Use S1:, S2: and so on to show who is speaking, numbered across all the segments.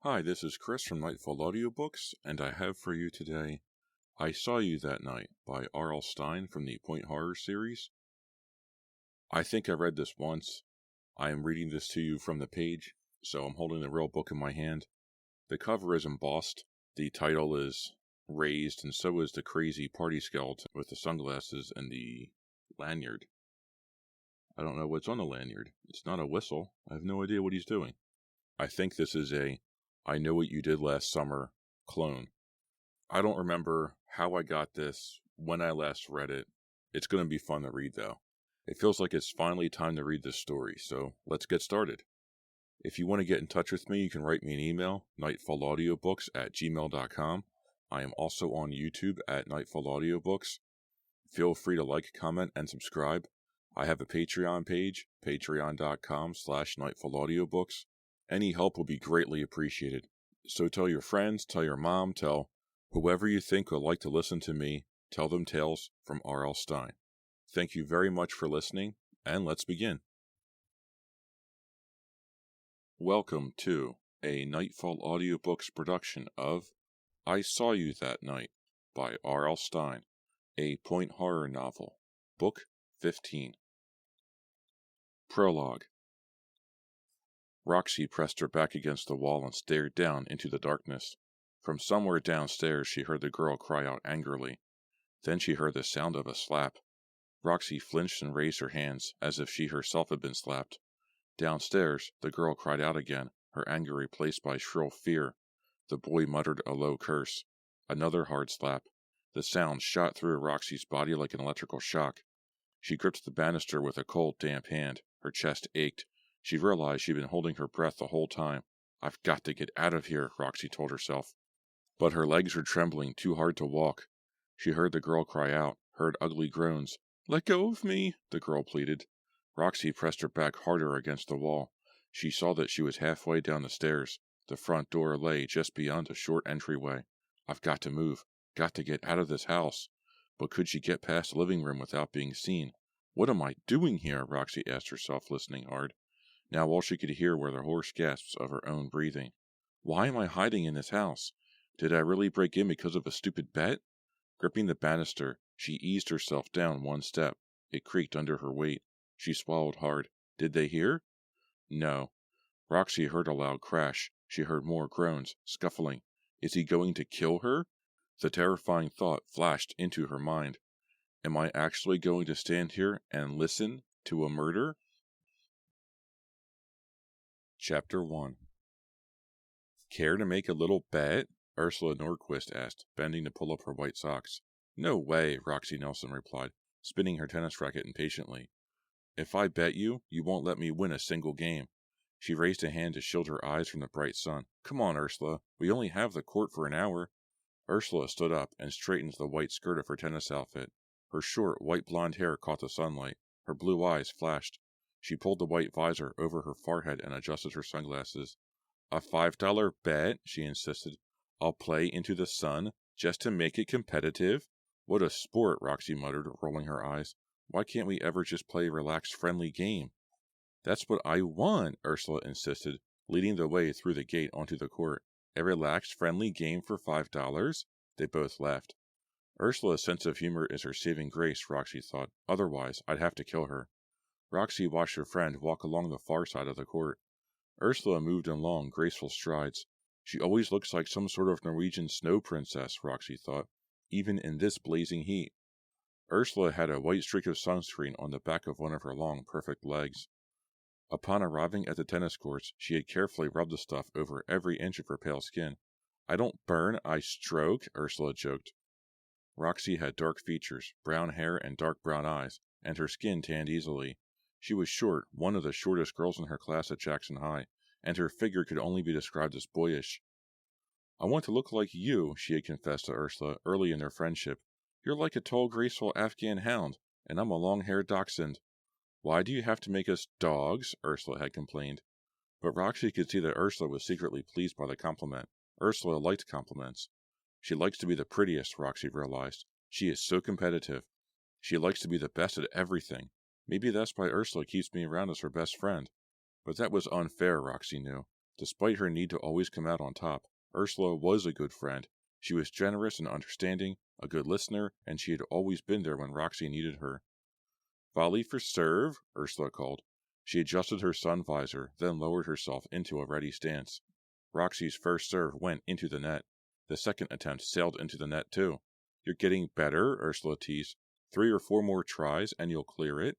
S1: Hi, this is Chris from Nightfall Audiobooks, and I have for you today I Saw You That Night by R.L. Stine from the Point Horror series. I think I read this once. I am reading this to you from the page, so I'm holding the real book in my hand. The cover is embossed, the title is raised, and so is the crazy party skeleton with the sunglasses and the lanyard. I don't know what's on the lanyard. It's not a whistle. I have no idea what he's doing. I think this is a I Know What You Did Last Summer clone. I don't remember how I got this, when I last read it. It's going to be fun to read, though. It feels like it's finally time to read this story, so let's get started. If you want to get in touch with me, you can write me an email, nightfallaudiobooks@gmail.com. I am also on YouTube at Nightfall Audiobooks. Feel free to like, comment, and subscribe. I have a Patreon page, patreon.com/nightfallaudiobooks. Any help will be greatly appreciated. So tell your friends, tell your mom, tell whoever you think would like to listen to me, tell them tales from R.L. Stine. Thank you very much for listening, and let's begin. Welcome to a Nightfall Audiobooks production of I Saw You That Night by R.L. Stine, a point horror novel, Book 15. Prologue. Roxy pressed her back against the wall and stared down into the darkness. From somewhere downstairs she heard the girl cry out angrily. Then she heard the sound of a slap. Roxy flinched and raised her hands, as if she herself had been slapped. Downstairs, the girl cried out again, her anger replaced by shrill fear. The boy muttered a low curse. Another hard slap. The sound shot through Roxy's body like an electrical shock. She gripped the banister with a cold, damp hand. Her chest ached. She realized she'd been holding her breath the whole time. "I've got to get out of here," Roxy told herself. But her legs were trembling, too hard to walk. She heard the girl cry out, heard ugly groans. "Let go of me," the girl pleaded. Roxy pressed her back harder against the wall. She saw that she was halfway down the stairs. The front door lay just beyond a short entryway. "I've got to move. Got to get out of this house." But could she get past the living room without being seen? "What am I doing here?" Roxy asked herself, listening hard. Now all she could hear were the hoarse gasps of her own breathing. "Why am I hiding in this house? Did I really break in because of a stupid bet?" Gripping the banister, she eased herself down one step. It creaked under her weight. She swallowed hard. Did they hear? No. Roxy heard a loud crash. She heard more groans, scuffling. Is he going to kill her? The terrifying thought flashed into her mind. Am I actually going to stand here and listen to a murder? Chapter 1. Care to make a little bet? Ursula Nordquist asked, bending to pull up her white socks. "No way," Roxy Nelson replied, spinning her tennis racket impatiently. "If I bet you, you won't let me win a single game." She raised a hand to shield her eyes from the bright sun. "Come on, Ursula. We only have the court for an hour." Ursula stood up and straightened the white skirt of her tennis outfit. Her short, white blonde hair caught the sunlight. Her blue eyes flashed. She pulled the white visor over her forehead and adjusted her sunglasses. "A $5 bet?" she insisted. "I'll play into the sun, just to make it competitive?" "What a sport," Roxy muttered, rolling her eyes. "Why can't we ever just play a relaxed, friendly game?" "That's what I want," Ursula insisted, leading the way through the gate onto the court. "A relaxed, friendly game for $5? They both laughed. Ursula's sense of humor is her saving grace, Roxy thought. Otherwise, I'd have to kill her. Roxy watched her friend walk along the far side of the court. Ursula moved in long, graceful strides. She always looks like some sort of Norwegian snow princess, Roxy thought, even in this blazing heat. Ursula had a white streak of sunscreen on the back of one of her long, perfect legs. Upon arriving at the tennis courts, she had carefully rubbed the stuff over every inch of her pale skin. "I don't burn, I stroke," Ursula joked. Roxy had dark features, brown hair, and dark brown eyes, and her skin tanned easily. She was short, one of the shortest girls in her class at Jackson High, and her figure could only be described as boyish. "I want to look like you," she had confessed to Ursula early in their friendship. "You're like a tall, graceful Afghan hound, and I'm a long-haired dachshund." "Why do you have to make us dogs?" Ursula had complained. But Roxy could see that Ursula was secretly pleased by the compliment. Ursula liked compliments. She likes to be the prettiest, Roxy realized. She is so competitive. She likes to be the best at everything. Maybe that's why Ursula keeps me around as her best friend. But that was unfair, Roxy knew. Despite her need to always come out on top, Ursula was a good friend. She was generous and understanding, a good listener, and she had always been there when Roxy needed her. Volley for serve, Ursula called. She adjusted her sun visor, then lowered herself into a ready stance. Roxy's first serve went into the net. The second attempt sailed into the net, too. You're getting better, Ursula teased. 3 or 4 more tries, and you'll clear it.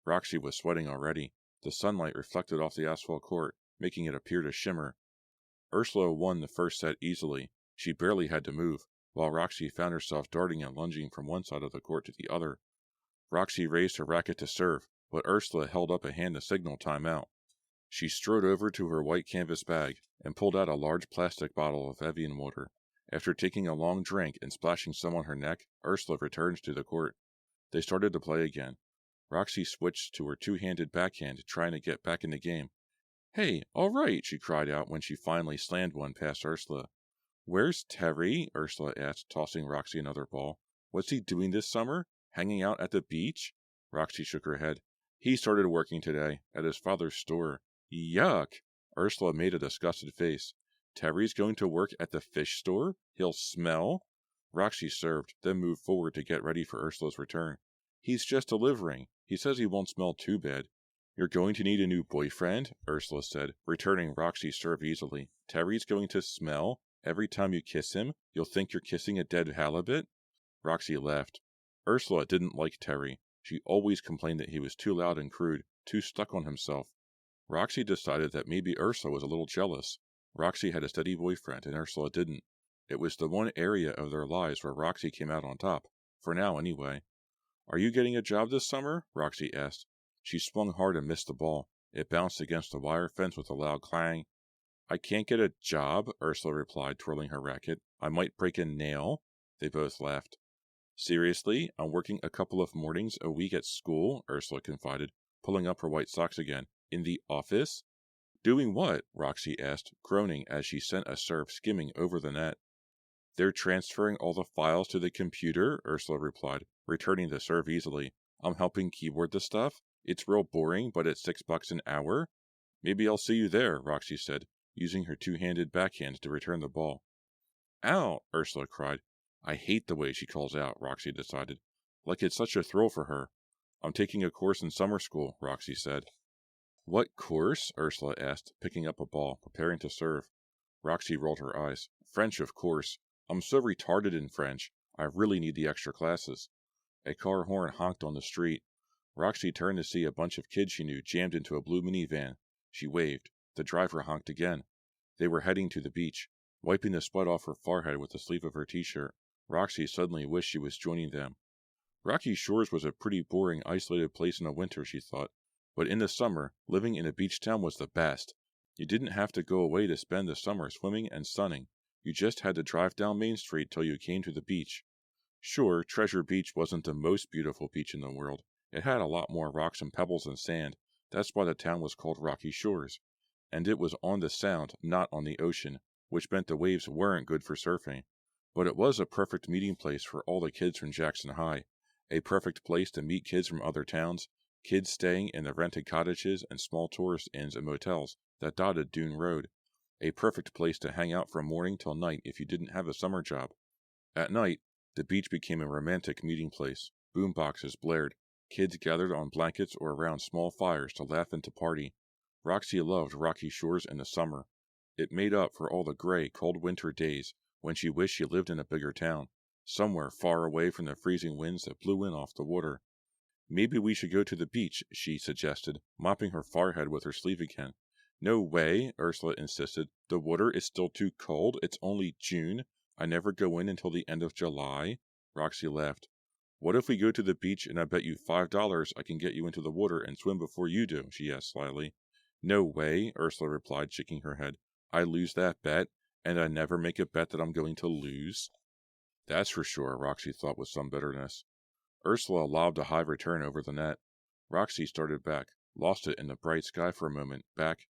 S1: Roxy was sweating already. The sunlight reflected off the asphalt court, making it appear to shimmer. Ursula won the first set easily. She barely had to move, while Roxy found herself darting and lunging from one side of the court to the other. Roxy raised her racket to serve, but Ursula held up a hand to signal timeout. She strode over to her white canvas bag and pulled out a large plastic bottle of Evian water. After taking a long drink and splashing some on her neck, Ursula returned to the court. They started to play again. Roxy switched to her two-handed backhand, trying to get back in the game. "Hey, all right," she cried out when she finally slammed one past Ursula. "Where's Terry?" Ursula asked, tossing Roxy another ball. "What's he doing this summer? Hanging out at the beach?" Roxy shook her head. "He started working today, at his father's store." "Yuck!" Ursula made a disgusted face. "Terry's going to work at the fish store? He'll smell?" Roxy served, then moved forward to get ready for Ursula's return. "He's just delivering. He says he won't smell too bad." "You're going to need a new boyfriend," Ursula said, returning Roxy's serve easily. "Terry's going to smell? Every time you kiss him, you'll think you're kissing a dead halibut?" Roxy laughed. Ursula didn't like Terry. She always complained that he was too loud and crude, too stuck on himself. Roxy decided that maybe Ursula was a little jealous. Roxy had a steady boyfriend, and Ursula didn't. It was the one area of their lives where Roxy came out on top, for now anyway. "Are you getting a job this summer?" Roxy asked. She swung hard and missed the ball. It bounced against the wire fence with a loud clang. "I can't get a job," Ursula replied, twirling her racket. "I might break a nail." They both laughed. "Seriously, I'm working a couple of mornings a week at school," Ursula confided, pulling up her white socks again. "In the office?" "Doing what?" Roxy asked, groaning as she sent a serve skimming over the net. "They're transferring all the files to the computer," Ursula replied, returning the serve easily. "I'm helping keyboard the stuff. It's real boring, but it's $6 an hour." "Maybe I'll see you there," Roxy said, using her two-handed backhand to return the ball. "Ow!" Ursula cried. I hate the way she calls out, Roxy decided. Like it's such a thrill for her. "I'm taking a course in summer school," Roxy said. "What course?" Ursula asked, picking up a ball, preparing to serve. Roxy rolled her eyes. "French, of course. I'm so retarded in French. I really need the extra classes." A car horn honked on the street. Roxy turned to see a bunch of kids she knew jammed into a blue minivan. She waved. The driver honked again. They were heading to the beach. Wiping the sweat off her forehead with the sleeve of her t-shirt, Roxy suddenly wished she was joining them. Rocky Shores was a pretty boring, isolated place in the winter, she thought. But in the summer, living in a beach town was the best. You didn't have to go away to spend the summer swimming and sunning. You just had to drive down Main Street till you came to the beach. Sure, Treasure Beach wasn't the most beautiful beach in the world. It had a lot more rocks and pebbles than sand. That's why the town was called Rocky Shores. And it was on the Sound, not on the ocean, which meant the waves weren't good for surfing. But it was a perfect meeting place for all the kids from Jackson High. A perfect place to meet kids from other towns, kids staying in the rented cottages and small tourist inns and motels that dotted Dune Road. A perfect place to hang out from morning till night if you didn't have a summer job. At night, the beach became a romantic meeting place. Boom boxes blared. Kids gathered on blankets or around small fires to laugh and to party. Roxy loved Rocky Shores in the summer. It made up for all the gray, cold winter days when she wished she lived in a bigger town, somewhere far away from the freezing winds that blew in off the water. "Maybe we should go to the beach," she suggested, mopping her forehead with her sleeve again. "No way," Ursula insisted. "The water is still too cold. It's only June. I never go in until the end of July." Roxy laughed. "What if we go to the beach and I bet you $5 I can get you into the water and swim before you do?" she asked slyly. "No way," Ursula replied, shaking her head. "I lose that bet, and I never make a bet that I'm going to lose." That's for sure, Roxy thought with some bitterness. Ursula lobbed a high return over the net. Roxy started back, lost it in the bright sky for a moment, back.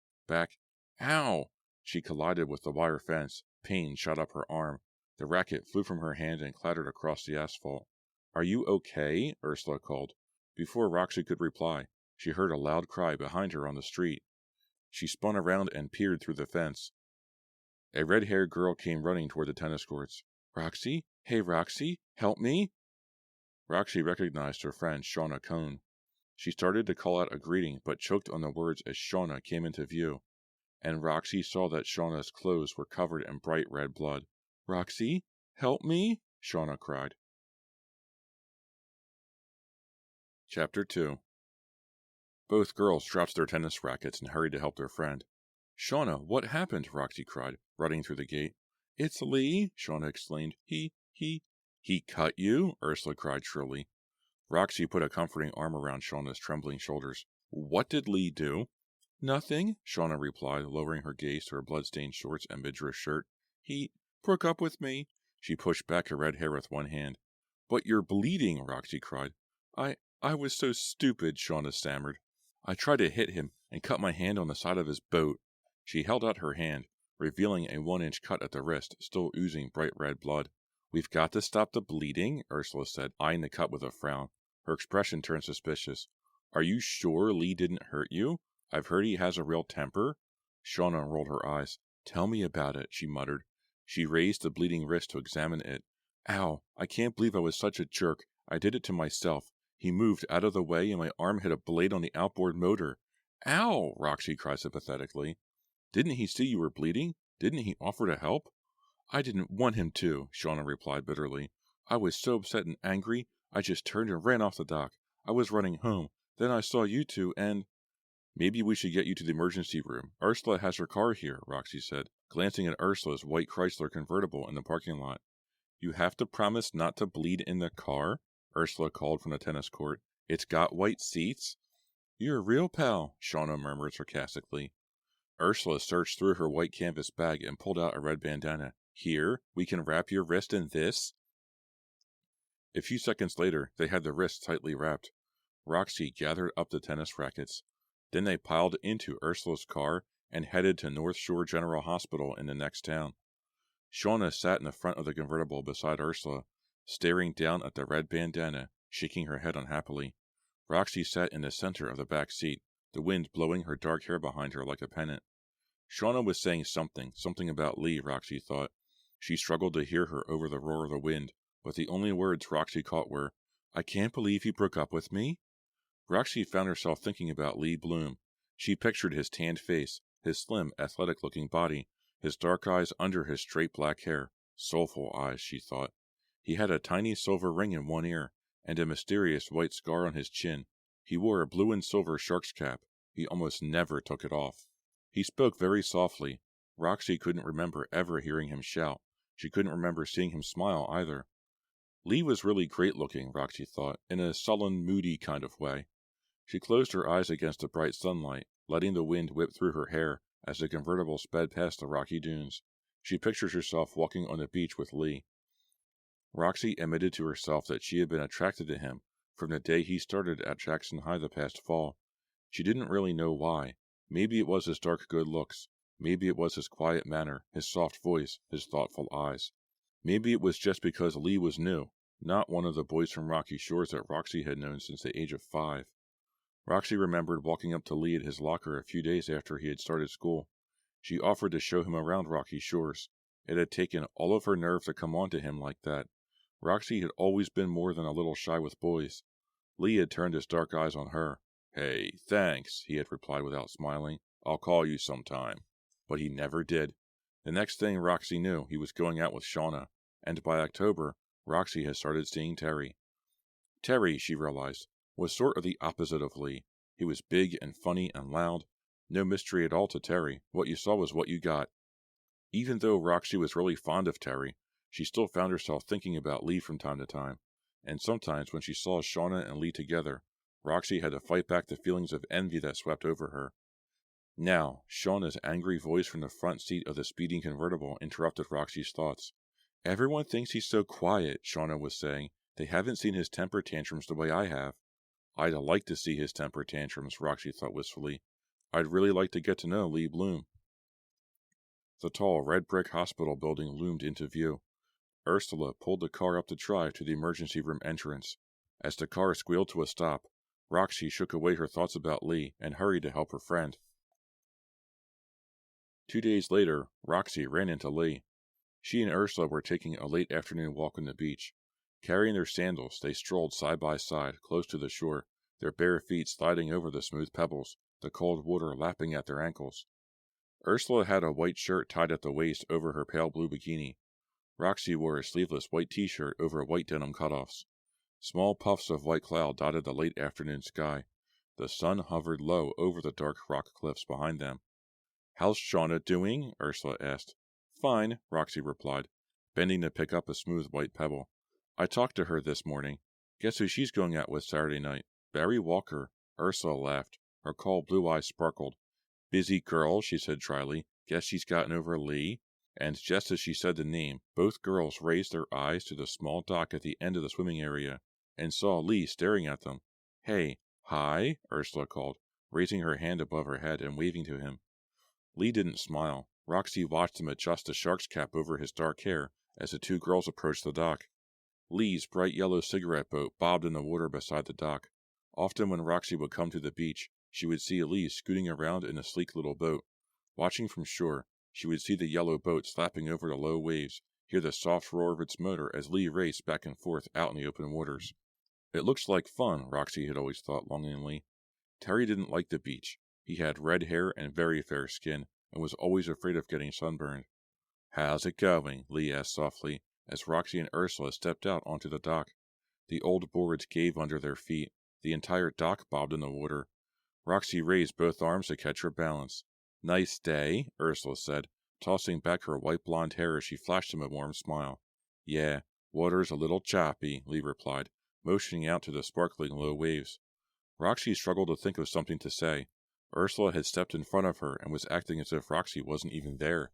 S1: Ow! She collided with the wire fence. Pain shot up her arm. The racket flew from her hand and clattered across the asphalt. Are you okay? Ursula called. Before Roxy could reply, she heard a loud cry behind her on the street. She spun around and peered through the fence. A red-haired girl came running toward the tennis courts. Roxy? Hey, Roxy, help me! Roxy recognized her friend, Shauna Cone. She started to call out a greeting, but choked on the words as Shauna came into view, and Roxy saw that Shauna's clothes were covered in bright red blood. Roxy, help me! Shauna cried. Chapter 2. Both girls dropped their tennis rackets and hurried to help their friend. Shauna, what happened? Roxy cried, running through the gate. It's Lee, Shauna exclaimed. He cut you? Ursula cried shrilly. Roxy put a comforting arm around Shauna's trembling shoulders. What did Lee do? Nothing, Shauna replied, lowering her gaze to her blood-stained shorts and midriff shirt. He broke up with me. She pushed back her red hair with one hand. But you're bleeding, Roxy cried. I was so stupid, Shauna stammered. I tried to hit him and cut my hand on the side of his boat. She held out her hand, revealing a 1-inch cut at the wrist, still oozing bright red blood. We've got to stop the bleeding, Ursula said, eyeing the cut with a frown. Her expression turned suspicious. Are you sure Lee didn't hurt you? I've heard he has a real temper. Shauna rolled her eyes. Tell me about it, she muttered. She raised the bleeding wrist to examine it. Ow, I can't believe I was such a jerk. I did it to myself. He moved out of the way and my arm hit a blade on the outboard motor. Ow, Roxy cried sympathetically. Didn't he see you were bleeding? Didn't he offer to help? I didn't want him to, Shauna replied bitterly. I was so upset and angry, I just turned and ran off the dock. I was running home. Then I saw you two and... Maybe we should get you to the emergency room. Ursula has her car here, Roxy said, glancing at Ursula's white Chrysler convertible in the parking lot. You have to promise not to bleed in the car? Ursula called from the tennis court. It's got white seats? You're a real pal, Shauna murmured sarcastically. Ursula searched through her white canvas bag and pulled out a red bandana. Here, we can wrap your wrist in this? A few seconds later, they had the wrists tightly wrapped. Roxy gathered up the tennis rackets. Then they piled into Ursula's car and headed to North Shore General Hospital in the next town. Shauna sat in the front of the convertible beside Ursula, staring down at the red bandana, shaking her head unhappily. Roxy sat in the center of the back seat, the wind blowing her dark hair behind her like a pennant. Shauna was saying something about Lee, Roxy thought. She struggled to hear her over the roar of the wind, but the only words Roxy caught were, I can't believe he broke up with me. Roxy found herself thinking about Lee Bloom. She pictured his tanned face, his slim, athletic-looking body, his dark eyes under his straight black hair. Soulful eyes, she thought. He had a tiny silver ring in one ear, and a mysterious white scar on his chin. He wore a blue and silver shark's cap. He almost never took it off. He spoke very softly. Roxy couldn't remember ever hearing him shout. She couldn't remember seeing him smile either. Lee was really great-looking, Roxy thought, in a sullen, moody kind of way. She closed her eyes against the bright sunlight, letting the wind whip through her hair as the convertible sped past the rocky dunes. She pictured herself walking on the beach with Lee. Roxy admitted to herself that she had been attracted to him from the day he started at Jackson High the past fall. She didn't really know why. Maybe it was his dark good looks. Maybe it was his quiet manner, his soft voice, his thoughtful eyes. Maybe it was just because Lee was new, not one of the boys from Rocky Shores that Roxy had known since the age of 5. Roxy remembered walking up to Lee at his locker a few days after he had started school. She offered to show him around Rocky Shores. It had taken all of her nerve to come on to him like that. Roxy had always been more than a little shy with boys. Lee had turned his dark eyes on her. Hey, thanks, he had replied without smiling. I'll call you sometime. But he never did. The next thing Roxy knew, he was going out with Shauna, and by October, Roxy had started seeing Terry. Terry, she realized, was sort of the opposite of Lee. He was big and funny and loud. No mystery at all to Terry. What you saw was what you got. Even though Roxy was really fond of Terry, she still found herself thinking about Lee from time to time, and sometimes when she saw Shauna and Lee together, Roxy had to fight back the feelings of envy that swept over her. Now, Shauna's angry voice from the front seat of the speeding convertible interrupted Roxy's thoughts. Everyone thinks he's so quiet, Shauna was saying. They haven't seen his temper tantrums the way I have. I'd like to see his temper tantrums, Roxy thought wistfully. I'd really like to get to know Lee Bloom. The tall, red-brick hospital building loomed into view. Ursula pulled the car up the drive to the emergency room entrance. As the car squealed to a stop, Roxy shook away her thoughts about Lee and hurried to help her friend. 2 days later, Roxy ran into Lee. She and Ursula were taking a late afternoon walk on the beach. Carrying their sandals, they strolled side by side, close to the shore, their bare feet sliding over the smooth pebbles, the cold water lapping at their ankles. Ursula had a white shirt tied at the waist over her pale blue bikini. Roxy wore a sleeveless white t-shirt over white denim cutoffs. Small puffs of white cloud dotted the late afternoon sky. The sun hovered low over the dark rock cliffs behind them. "How's Shauna doing?" Ursula asked. "Fine," Roxy replied, bending to pick up a smooth white pebble. "I talked to her this morning. Guess who she's going out with Saturday night? Barry Walker." Ursula laughed. Her cold blue eyes sparkled. "Busy girl," she said dryly. "Guess she's gotten over Lee." And just as she said the name, both girls raised their eyes to the small dock at the end of the swimming area and saw Lee staring at them. "Hey, hi," Ursula called, raising her hand above her head and waving to him. Lee didn't smile. Roxy watched him adjust the shark's cap over his dark hair as the two girls approached the dock. Lee's bright yellow cigarette boat bobbed in the water beside the dock. Often when Roxy would come to the beach, she would see Lee scooting around in a sleek little boat. Watching from shore, she would see the yellow boat slapping over the low waves, hear the soft roar of its motor as Lee raced back and forth out in the open waters. It looks like fun, Roxy had always thought longingly. Terry didn't like the beach. He had red hair and very fair skin, and was always afraid of getting sunburned. "How's it going?" Lee asked softly, as Roxy and Ursula stepped out onto the dock. The old boards gave under their feet. The entire dock bobbed in the water. Roxy raised both arms to catch her balance. "Nice day," Ursula said, tossing back her white blonde hair as she flashed him a warm smile. "Yeah, water's a little choppy," Lee replied, motioning out to the sparkling low waves. Roxy struggled to think of something to say. Ursula had stepped in front of her and was acting as if Roxy wasn't even there.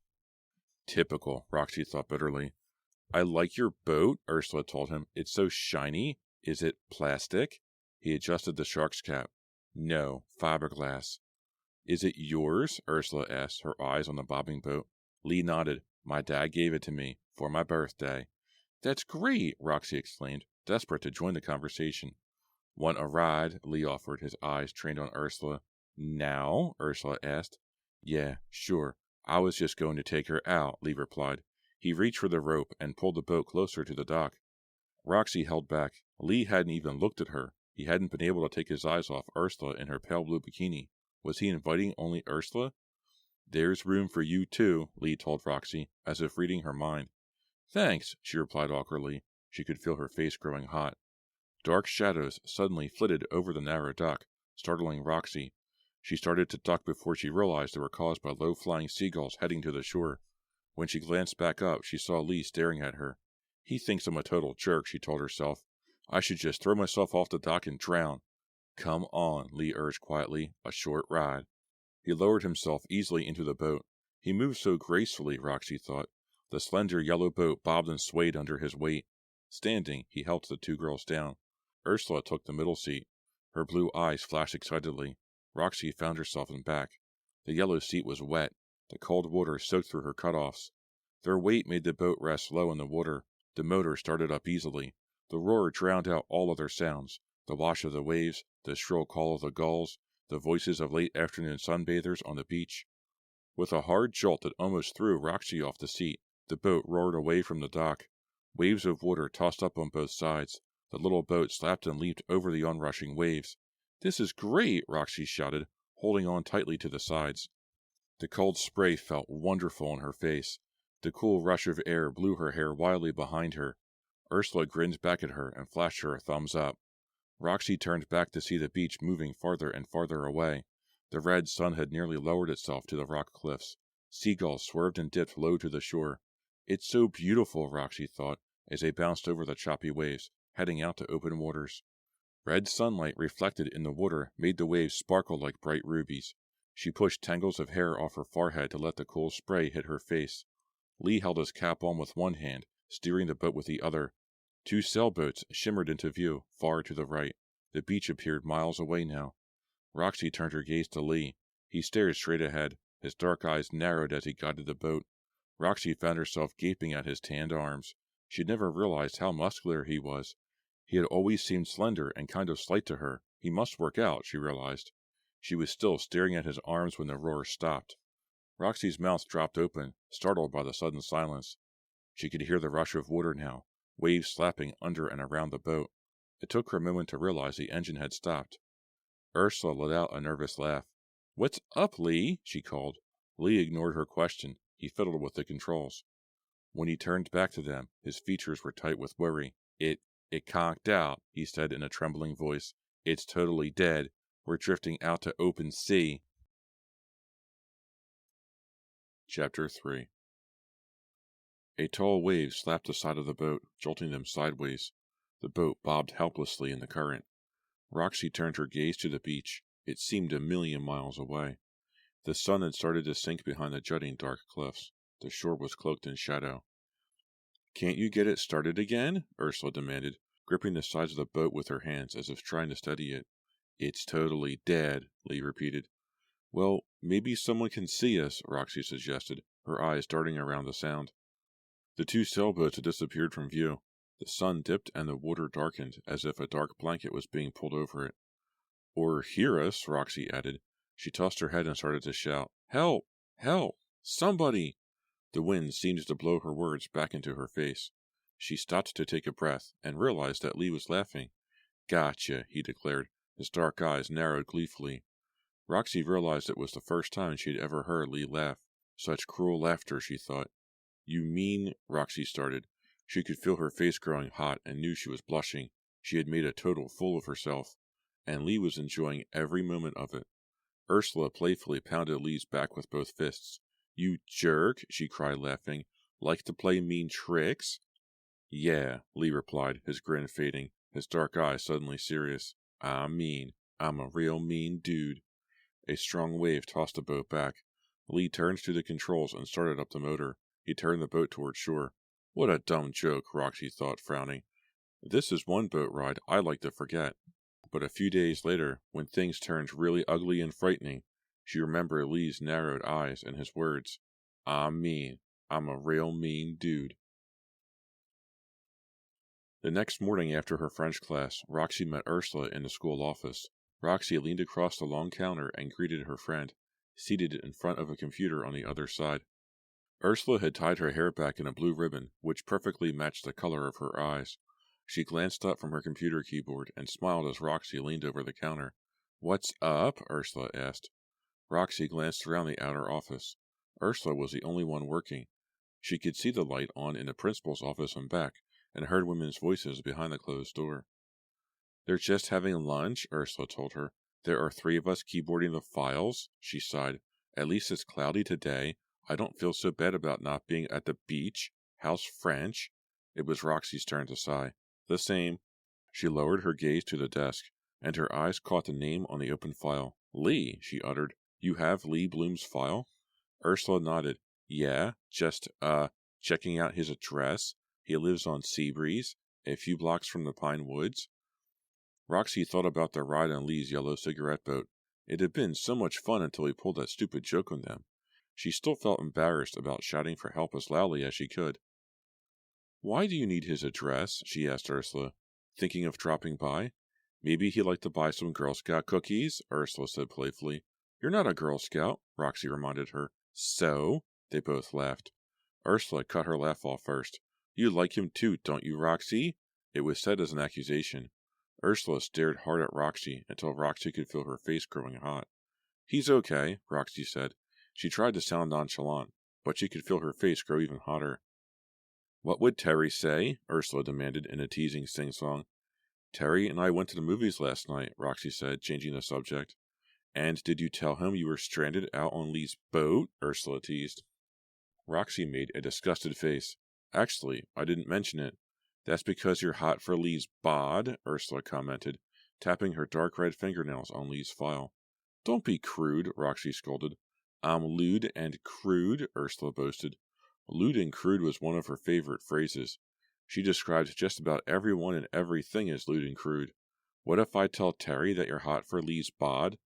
S1: Typical, Roxy thought bitterly. "I like your boat," Ursula told him. "It's so shiny. Is it plastic?" He adjusted the shark's cap. "No, fiberglass." "Is it yours?" Ursula asked, her eyes on the bobbing boat. Lee nodded. "My dad gave it to me for my birthday." "That's great!" Roxy exclaimed, desperate to join the conversation. "Want a ride?" Lee offered, his eyes trained on Ursula. "Now?" Ursula asked. "Yeah, sure. I was just going to take her out," Lee replied. He reached for the rope and pulled the boat closer to the dock. Roxy held back. Lee hadn't even looked at her. He hadn't been able to take his eyes off Ursula in her pale blue bikini. Was he inviting only Ursula? "There's room for you too," Lee told Roxy, as if reading her mind. "Thanks," she replied awkwardly. She could feel her face growing hot. Dark shadows suddenly flitted over the narrow dock, startling Roxy. She started to duck before she realized they were caused by low-flying seagulls heading to the shore. When she glanced back up, she saw Lee staring at her. "He thinks I'm a total jerk," she told herself. "I should just throw myself off the dock and drown." "Come on," Lee urged quietly. "A short ride." He lowered himself easily into the boat. He moved so gracefully, Roxy thought. The slender yellow boat bobbed and swayed under his weight. Standing, he helped the two girls down. Ursula took the middle seat. Her blue eyes flashed excitedly. Roxy found herself in back. The yellow seat was wet. The cold water soaked through her cutoffs. Their weight made the boat rest low in the water. The motor started up easily. The roar drowned out all other sounds. The wash of the waves, the shrill call of the gulls, the voices of late afternoon sunbathers on the beach. With a hard jolt that almost threw Roxy off the seat, the boat roared away from the dock. Waves of water tossed up on both sides. The little boat slapped and leaped over the onrushing waves. "This is great!" Roxy shouted, holding on tightly to the sides. The cold spray felt wonderful on her face. The cool rush of air blew her hair wildly behind her. Ursula grinned back at her and flashed her a thumbs up. Roxy turned back to see the beach moving farther and farther away. The red sun had nearly lowered itself to the rock cliffs. Seagulls swerved and dipped low to the shore. "It's so beautiful," Roxy thought, as they bounced over the choppy waves, heading out to open waters. Red sunlight reflected in the water made the waves sparkle like bright rubies. She pushed tangles of hair off her forehead to let the cool spray hit her face. Lee held his cap on with one hand, steering the boat with the other. Two sailboats shimmered into view, far to the right. The beach appeared miles away now. Roxy turned her gaze to Lee. He stared straight ahead. His dark eyes narrowed as he guided the boat. Roxy found herself gaping at his tanned arms. She'd never realized how muscular he was. He had always seemed slender and kind of slight to her. He must work out, she realized. She was still staring at his arms when the roar stopped. Roxy's mouth dropped open, startled by the sudden silence. She could hear the rush of water now, waves slapping under and around the boat. It took her a moment to realize the engine had stopped. Ursula let out a nervous laugh. "What's up, Lee?" she called. Lee ignored her question. He fiddled with the controls. When he turned back to them, his features were tight with worry. It conked out," he said in a trembling voice. "It's totally dead. We're drifting out to open sea." Chapter 3. A tall wave slapped the side of the boat, jolting them sideways. The boat bobbed helplessly in the current. Roxy turned her gaze to the beach. It seemed a million miles away. The sun had started to sink behind the jutting dark cliffs. The shore was cloaked in shadow. "Can't you get it started again?" Ursula demanded, gripping the sides of the boat with her hands as if trying to steady it. "It's totally dead," Lee repeated. "Well, maybe someone can see us," Roxy suggested, her eyes darting around the sound. The two sailboats had disappeared from view. The sun dipped and the water darkened, as if a dark blanket was being pulled over it. "Or hear us," Roxy added. She tossed her head and started to shout, "Help! Help! Somebody!" The wind seemed to blow her words back into her face. She stopped to take a breath, and realized that Lee was laughing. "Gotcha," he declared. His dark eyes narrowed gleefully. Roxy realized it was the first time she had ever heard Lee laugh. Such cruel laughter, she thought. "You mean—" Roxy started. She could feel her face growing hot and knew she was blushing. She had made a total fool of herself, and Lee was enjoying every moment of it. Ursula playfully pounded Lee's back with both fists. "You jerk," she cried, laughing. "Like to play mean tricks?" "Yeah," Lee replied, his grin fading, his dark eyes suddenly serious. "I'm mean. I'm a real mean dude." A strong wave tossed the boat back. Lee turned to the controls and started up the motor. He turned the boat toward shore. What a dumb joke, Roxy thought, frowning. This is one boat ride I like to forget. But a few days later, when things turned really ugly and frightening, she remembered Lee's narrowed eyes and his words. "I'm mean. I'm a real mean dude." The next morning after her French class, Roxy met Ursula in the school office. Roxy leaned across the long counter and greeted her friend, seated in front of a computer on the other side. Ursula had tied her hair back in a blue ribbon, which perfectly matched the color of her eyes. She glanced up from her computer keyboard and smiled as Roxy leaned over the counter. "What's up?" Ursula asked. Roxy glanced around the outer office. Ursula was the only one working. She could see the light on in the principal's office and back, and heard women's voices behind the closed door. "They're just having lunch," Ursula told her. "There are 3 of us keyboarding the files," she sighed. "At least it's cloudy today. I don't feel so bad about not being at the beach. How's French?" It was Roxy's turn to sigh. "The same." She lowered her gaze to the desk, and her eyes caught the name on the open file. "Lee," she uttered. "You have Lee Bloom's file?" Ursula nodded. "Yeah, just, checking out his address. He lives on Seabreeze, a few blocks from the Pine Woods." Roxy thought about their ride on Lee's yellow cigarette boat. It had been so much fun until he pulled that stupid joke on them. She still felt embarrassed about shouting for help as loudly as she could. "Why do you need his address?" she asked Ursula. "Thinking of dropping by?" "Maybe he'd like to buy some Girl Scout cookies," Ursula said playfully. "You're not a Girl Scout," Roxy reminded her. "So?" They both laughed. Ursula cut her laugh off first. "You like him too, don't you, Roxy?" It was said as an accusation. Ursula stared hard at Roxy until Roxy could feel her face growing hot. "He's okay," Roxy said. She tried to sound nonchalant, but she could feel her face grow even hotter. "What would Terry say?" Ursula demanded in a teasing sing-song. "Terry and I went to the movies last night," Roxy said, changing the subject. "And did you tell him you were stranded out on Lee's boat?" Ursula teased. Roxy made a disgusted face. "Actually, I didn't mention it. That's because you're hot for Lee's bod," Ursula commented, tapping her dark red fingernails on Lee's file. "Don't be crude," Roxy scolded. "I'm lewd and crude," Ursula boasted. Lewd and crude was one of her favorite phrases. She described just about everyone and everything as lewd and crude. "What if I tell Terry that you're hot for Lee's bod?"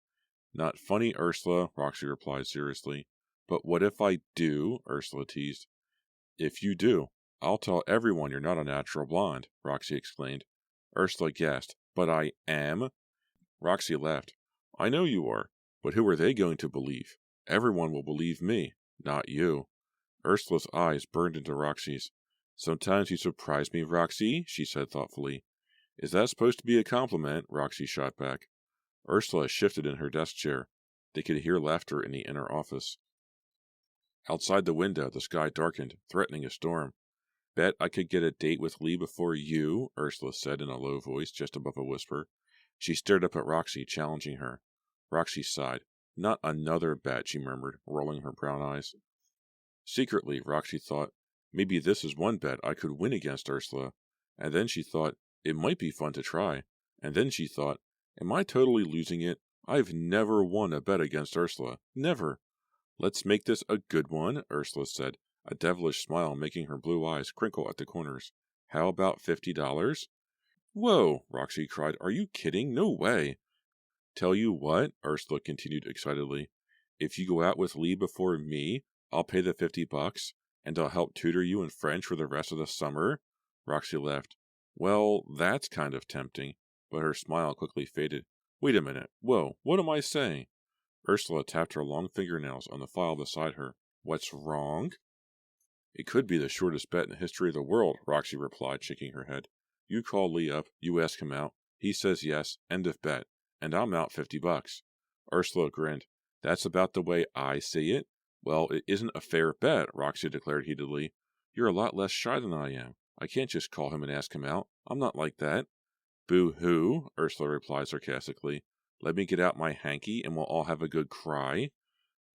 S1: "Not funny, Ursula," Roxy replied seriously. "But what if I do?" Ursula teased. "If you do, I'll tell everyone you're not a natural blonde, Roxy exclaimed. Ursula gasped. But I am? Roxy laughed. I know you are, but who are they going to believe? Everyone will believe me, not you. Ursula's eyes burned into Roxy's. Sometimes you surprise me, Roxy, she said thoughtfully. Is that supposed to be a compliment? Roxy shot back. Ursula shifted in her desk chair. They could hear laughter in the inner office. Outside the window, the sky darkened, threatening a storm. Bet I could get a date with Lee before you, Ursula said in a low voice just above a whisper. She stared up at Roxy, challenging her. Roxy sighed. Not another bet, she murmured, rolling her brown eyes. Secretly, Roxy thought, maybe this is one bet I could win against Ursula. And then she thought, it might be fun to try. And then she thought, am I totally losing it? I've never won a bet against Ursula. Never. Let's make this a good one, Ursula said, a devilish smile making her blue eyes crinkle at the corners. How about $50? Whoa, Roxy cried. Are you kidding? No way. Tell you what, Ursula continued excitedly. If you go out with Lee before me, I'll pay the $50, and I'll help tutor you in French for the rest of the summer. Roxy laughed. Well, that's kind of tempting, but her smile quickly faded. Wait a minute. Whoa, what am I saying? Ursula tapped her long fingernails on the file beside her. What's wrong? It could be the shortest bet in the history of the world, Roxy replied, shaking her head. You call Lee up, you ask him out, he says yes, end of bet, and I'm out $50. Ursula grinned. That's about the way I see it. Well, it isn't a fair bet, Roxy declared heatedly. You're a lot less shy than I am. I can't just call him and ask him out. I'm not like that. Boo-hoo, Ursula replied sarcastically. Let me get out my hanky and we'll all have a good cry.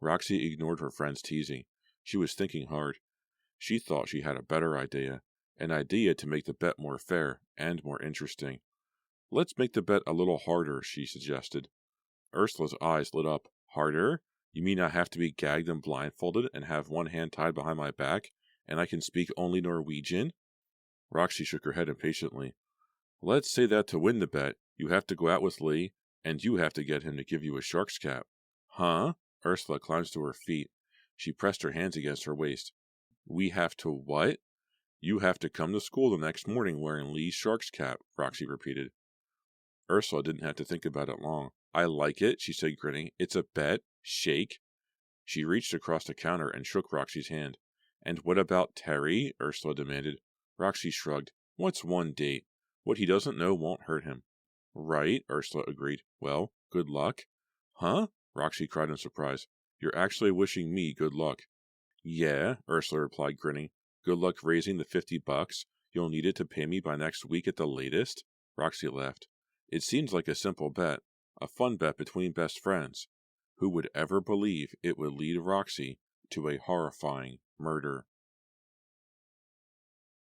S1: Roxy ignored her friend's teasing. She was thinking hard. She thought she had a better idea. An idea to make the bet more fair and more interesting. Let's make the bet a little harder, she suggested. Ursula's eyes lit up. Harder? You mean I have to be gagged and blindfolded and have one hand tied behind my back, and I can speak only Norwegian? Roxy shook her head impatiently. Let's say that to win the bet, you have to go out with Lee, and you have to get him to give you a shark's cap. Huh? Ursula climbed to her feet. She pressed her hands against her waist. We have to what? You have to come to school the next morning wearing Lee's shark's cap, Roxy repeated. Ursula didn't have to think about it long. I like it, she said, grinning. It's a bet. Shake. She reached across the counter and shook Roxy's hand. And what about Terry? Ursula demanded. Roxy shrugged. What's one date? What he doesn't know won't hurt him. Right, Ursula agreed. Well, good luck. Huh? Roxy cried in surprise. You're actually wishing me good luck. Yeah, Ursula replied, grinning. Good luck raising the $50. You'll need it to pay me by next week at the latest. Roxy laughed. It seems like a simple bet. A fun bet between best friends. Who would ever believe it would lead Roxy to a horrifying murder?